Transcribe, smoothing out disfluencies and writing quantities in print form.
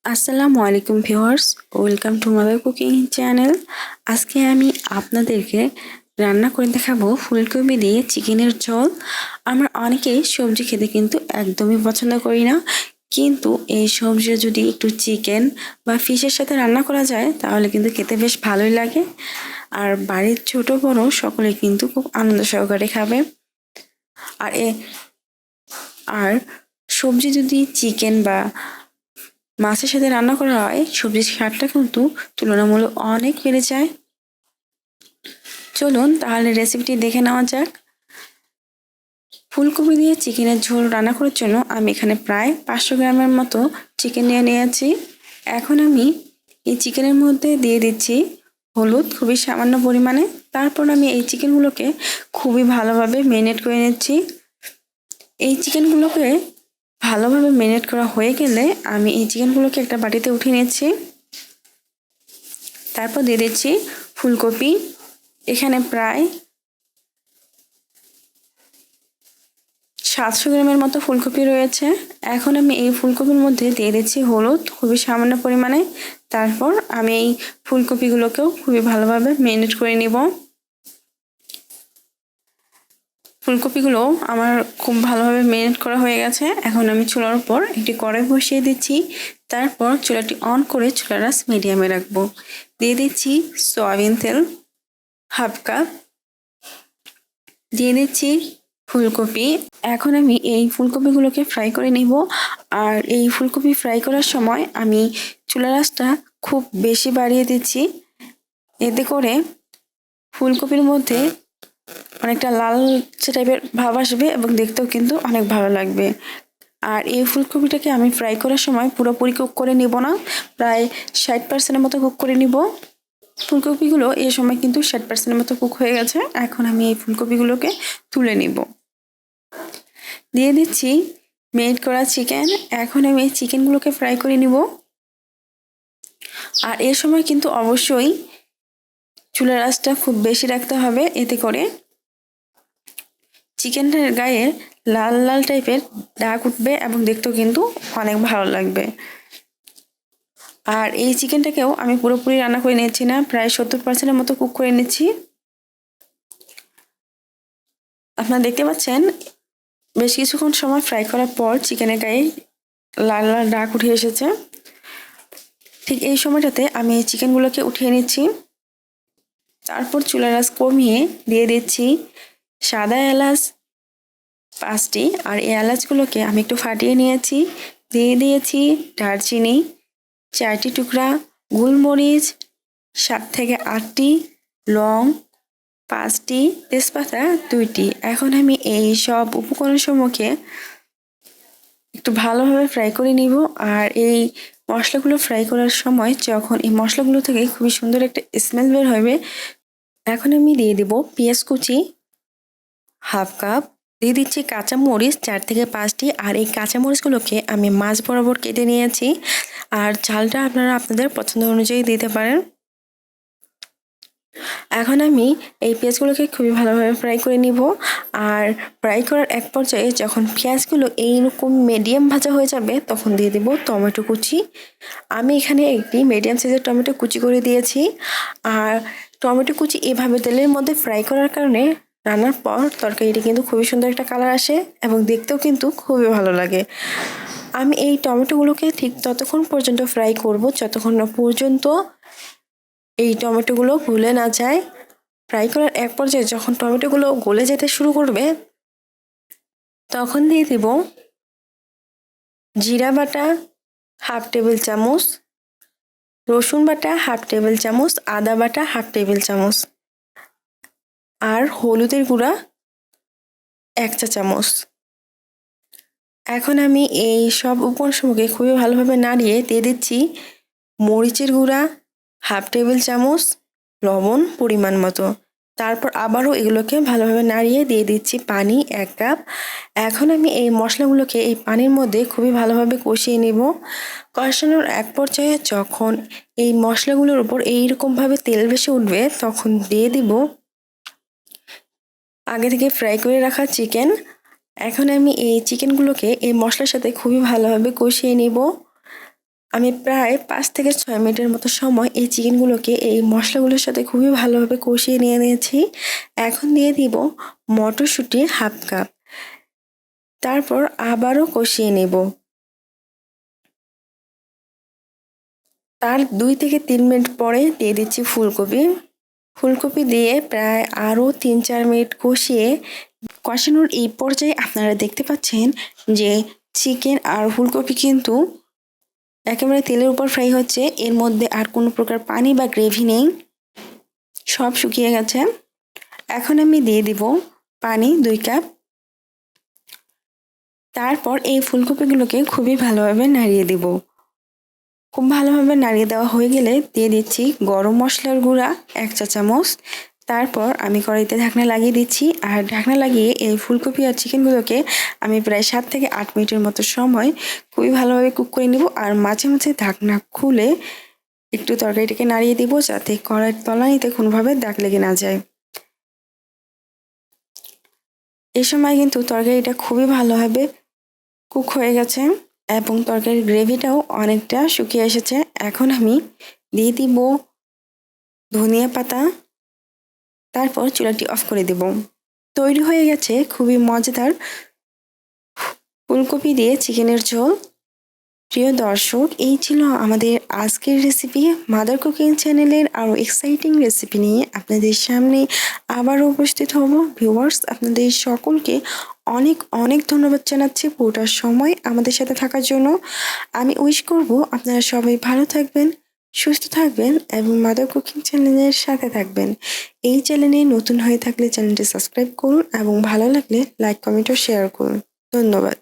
আসসালামু আলাইকুম viewers, welcome to mother cooking channel. আজকে আমি আপনাদেরকে রান্না করে দেখাবো ফুলকপি দিয়ে চিকেনের ঝোল। আমরা অনেকেই সবজি খেতে কিন্তু একদমই পছন্দ করি না, কিন্তু এই সবজি যদি একটু চিকেন বা ফিশের সাথে রান্না করা যায় তাহলে কিন্তু খেতে বেশ ভালোই লাগে। আর বাড়ির ছোট বড় সকলে কিন্তু খুব আনন্দ সহকারে খাবে। আর আর সবজি যদি চিকেন বা মাছের সাথে রান্না করা হয়, সবজির স্বাদটা কিন্তু তুলনামূলক অনেক বেড়ে যায়। চলুন তাহলে রেসিপিটি দেখে নেওয়া যাক। ফুলকপি দিয়ে চিকেনের ঝোল রান্না করার জন্য আমি এখানে প্রায় 500 গ্রামের মতো চিকেন নিয়ে নিয়েছি। এখন আমি এই চিকেনের মধ্যে দিয়ে দিচ্ছি হলুদ খুবই সামান্য পরিমাণে। তারপর আমি এই চিকেনগুলোকে খুবই ভালোভাবে ম্যারিনেট করে নিচ্ছি। এই চিকেনগুলোকে ভালোভাবে ম্যারিনেট করা হয়ে গেলে আমি এই চিকেনগুলোকে একটা বাটিতে উঠিয়ে নিচ্ছি। তারপর দিয়ে দিচ্ছি ফুলকপি। এখানে প্রায় 700 গ্রামের মতো ফুলকপি রয়েছে। এখন আমি এই ফুলকপির মধ্যে দিয়ে দিচ্ছি হলুদ খুবই সামান্য পরিমাণে। তারপর আমি এই ফুলকপিগুলোকেও খুবই ভালোভাবে ম্যারিনেট করে নিব। ফুলকপিগুলো আমার খুব ভালোভাবে ম্যারিনেট করা হয়ে গেছে। এখন আমি চুলার উপর একটি কড়াই বসিয়ে দিচ্ছি। তারপর চুলাটি অন করে চুলার আঁচ মিডিয়ামে রাখবো। দিয়ে দিচ্ছি সয়াবিন তেল হাফ কাপ, দিয়ে দিচ্ছি ফুলকপি। এখন আমি এই ফুলকপিগুলোকে ফ্রাই করে নিব। আর এই ফুলকপি ফ্রাই করার সময় আমি চুলার আঁচটা খুব বেশি বাড়িয়ে দিচ্ছি, এতে করে ফুলকপির মধ্যে অনেকটা লালচে টাইপের ভাব আসবে এবং দেখতেও কিন্তু অনেক ভালো লাগবে। আর এই ফুলকপিটাকে আমি ফ্রাই করার সময় পুরোপুরি কুক করে নিব না, প্রায় 60% মতো কুক করে নিব। ফুলকপিগুলো এই সময় কিন্তু 60% মতো কুক হয়ে গেছে। এখন আমি এই ফুলকপিগুলোকে তুলে নিব। দিয়ে দিচ্ছি মেরিনেট করা চিকেন। এখন আমি এই চিকেনগুলোকে ফ্রাই করে নিব। আর এর সময় কিন্তু অবশ্যই চুলার আঁচটা খুব বেশি রাখতে হবে, এতে করে চিকেনের গায়ে লাল লাল টাইপের দাগ উঠবে এবং দেখতেও কিন্তু অনেক ভালো লাগবে। আর এই চিকেনটাকেও আমি পুরোপুরি রান্না করে নিচ্ছি না, প্রায় 70%-এর মতো কুক করে নিচ্ছি। আপনারা দেখতে পাচ্ছেন বেশ কিছুক্ষণ সময় ফ্রাই করার পর চিকেনের গায়ে লাল লাল দাগ উঠে এসেছে। ঠিক এই সময়টাতে আমি এই চিকেনগুলোকে উঠিয়ে নিচ্ছি। তারপর চুলার আঁচ কমিয়ে দিয়ে দিচ্ছি সাদা এলাচ 5টি। আর এই এলাচগুলোকে আমি একটু ফাটিয়ে নিয়েছি। দিয়ে দিয়েছি দারচিনি 4টি টুকরা, গোলমরিচ 7 থেকে 8টি, লং 5টি, তেজপাতা 2টি। এখন আমি এই সব উপকরণ সমূহকে একটু ভালোভাবে ফ্রাই করে নিব। আর এই মশলাগুলো ফ্রাই করার সময় যখন এই মশলাগুলো থেকে খুবই সুন্দর একটা স্মেল বের হবে, এখন আমি দিয়ে দেব পেঁয়াজ কুচি হাফ কাপ, দিয়ে দিচ্ছি কাঁচামরিচ 4 থেকে 5টি। আর এই কাঁচামরিচগুলোকে আমি মাঝ বরাবর কেটে নিয়েছি। আর ঝালটা আপনারা আপনাদের পছন্দ অনুযায়ী দিতে পারেন। এখন আমি এই পেঁয়াজগুলোকে খুবই ভালোভাবে ফ্রাই করে নিব। আর ফ্রাই করার এক পর্যায়ে যখন পেঁয়াজগুলো এইরকম মিডিয়াম ভাজা হয়ে যাবে তখন দিয়ে দেব টমেটো কুচি। আমি এখানে একটি মিডিয়াম সাইজের টমেটো কুচি করে দিয়েছি। আর টমেটো কুচি এভাবে তেলের মধ্যে ফ্রাই করার কারণে রান্নার পর তরকারিটি কিন্তু খুবই সুন্দর একটা কালার আসে এবং দেখতেও কিন্তু খুবই ভালো লাগে। আমি এই টমেটোগুলোকে ঠিক ততক্ষণ পর্যন্ত ফ্রাই করব যতক্ষণ না পর্যন্ত এই টমেটোগুলো গলে না যায়। ফ্রাই করার এক পর্যায়ে যখন টমেটোগুলো গলে যেতে শুরু করবে তখন দিয়ে দেব জিরা বাটা হাফ টেবিল চামচ, রসুন বাটা হাফ টেবিল চামচ, আদা বাটা হাফ টেবিল চামচ, আর হলুদের গুঁড়া 1 চা চামচ। এখন আমি এই সব উপকরণসমূহকে খুবই ভালোভাবে নাড়িয়ে দিয়ে দিচ্ছি মরিচের গুঁড়া হাফ টেবিল চামচ, লবণ পরিমাণ মতো। তারপর আবারও এগুলোকে ভালোভাবে নাড়িয়ে দিয়ে দিচ্ছি পানি 1 কাপ। এখন আমি এই মশলাগুলোকে এই পানির মধ্যে খুবই ভালোভাবে কষিয়ে নেব। কষানোর এক পর্যায়ে যখন এই মশলাগুলোর উপর এইরকমভাবে তেল ভেসে উঠবে তখন দিয়ে দিব আগে থেকে ফ্রাই করে রাখা চিকেন। এখন আমি এই চিকেনগুলোকে এই মশলার সাথে খুবই ভালোভাবে কষিয়ে নেব। আমি প্রায় 5 থেকে 6 মিনিটের মতো সময় এই চিকেনগুলোকে এই মশলাগুলোর সাথে খুবই ভালোভাবে কষিয়ে নিয়ে নিয়েছি। এখন দিয়ে দিব মটরশুঁটি হাফ কাপ। তারপর আবারও কষিয়ে নেব। তার 2 থেকে 3 মিনিট পরে দিয়ে দিচ্ছি ফুলকপি। ফুলকপি দিয়ে প্রায় আরও 3-4 মিনিট কষানোর এই পর্যায়ে আপনারা দেখতে পাচ্ছেন যে চিকেন আর ফুলকপি কিন্তু একেবারে তেলের উপর ফ্রাই হচ্ছে। এর মধ্যে আর কোনো প্রকার পানি বা গ্রেভি নেই, সব শুকিয়ে গেছে। এখন আমি দিয়ে দিব পানি 2 কাপ। তারপর এই ফুলকপিগুলোকে খুবই ভালোভাবে নাড়িয়ে দিব। খুব ভালোভাবে নাড়িয়ে দেওয়া হয়ে গেলে দিয়ে দিচ্ছি গরম মশলার গুঁড়া 1 চা চামচ। তারপর আমি কড়াইতে ঢাকনা লাগিয়ে দিচ্ছি, আর ঢাকনা লাগিয়ে এই ফুলকপি আর চিকেনগুলোকে আমি প্রায় 7 থেকে 8 মিনিটের মতো সময় খুবই ভালোভাবে কুক করে নেব। আর মাঝে মাঝে ঢাকনা খুলে একটু তরকারিটাকে নাড়িয়ে দিব, যাতে কড়াইয়ের তলানিতে কোনোভাবে দাগ লেগে না যায়। এই সময় কিন্তু তরকারিটা খুবই ভালোভাবে কুক হয়ে গেছে এবং তরকারির গ্রেভিটাও অনেকটা শুকিয়ে এসেছে। এখন আমি দিয়ে দিব ধনিয়া পাতা, তারপর চুলাটি অফ করে দেব। তৈরি হয়ে গেছে খুবই মজাদার ফুলকপি দিয়ে চিকেনের ঝোল। প্রিয় দর্শক, এই ছিল আমাদের আজকের রেসিপি। মাদার কুকিং চ্যানেলের আরও এক্সাইটিং রেসিপি নিয়ে আপনাদের সামনে আবারও উপস্থিত হব। ভিউয়ার্স, আপনাদের সকলকে অনেক অনেক ধন্যবাদ জানাচ্ছি পুরোটা সময় আমাদের সাথে থাকার জন্য। আমি উইশ করব আপনারা সবাই ভালো থাকবেন, সুস্থ থাকবেন এবং মাদার কুকিং চ্যানেলের সাথে থাকবেন। এই চ্যানেলে নতুন হয়ে থাকলে চ্যানেলটি সাবস্ক্রাইব করুন এবং ভালো লাগলে লাইক, কমেন্ট ও শেয়ার করুন। ধন্যবাদ।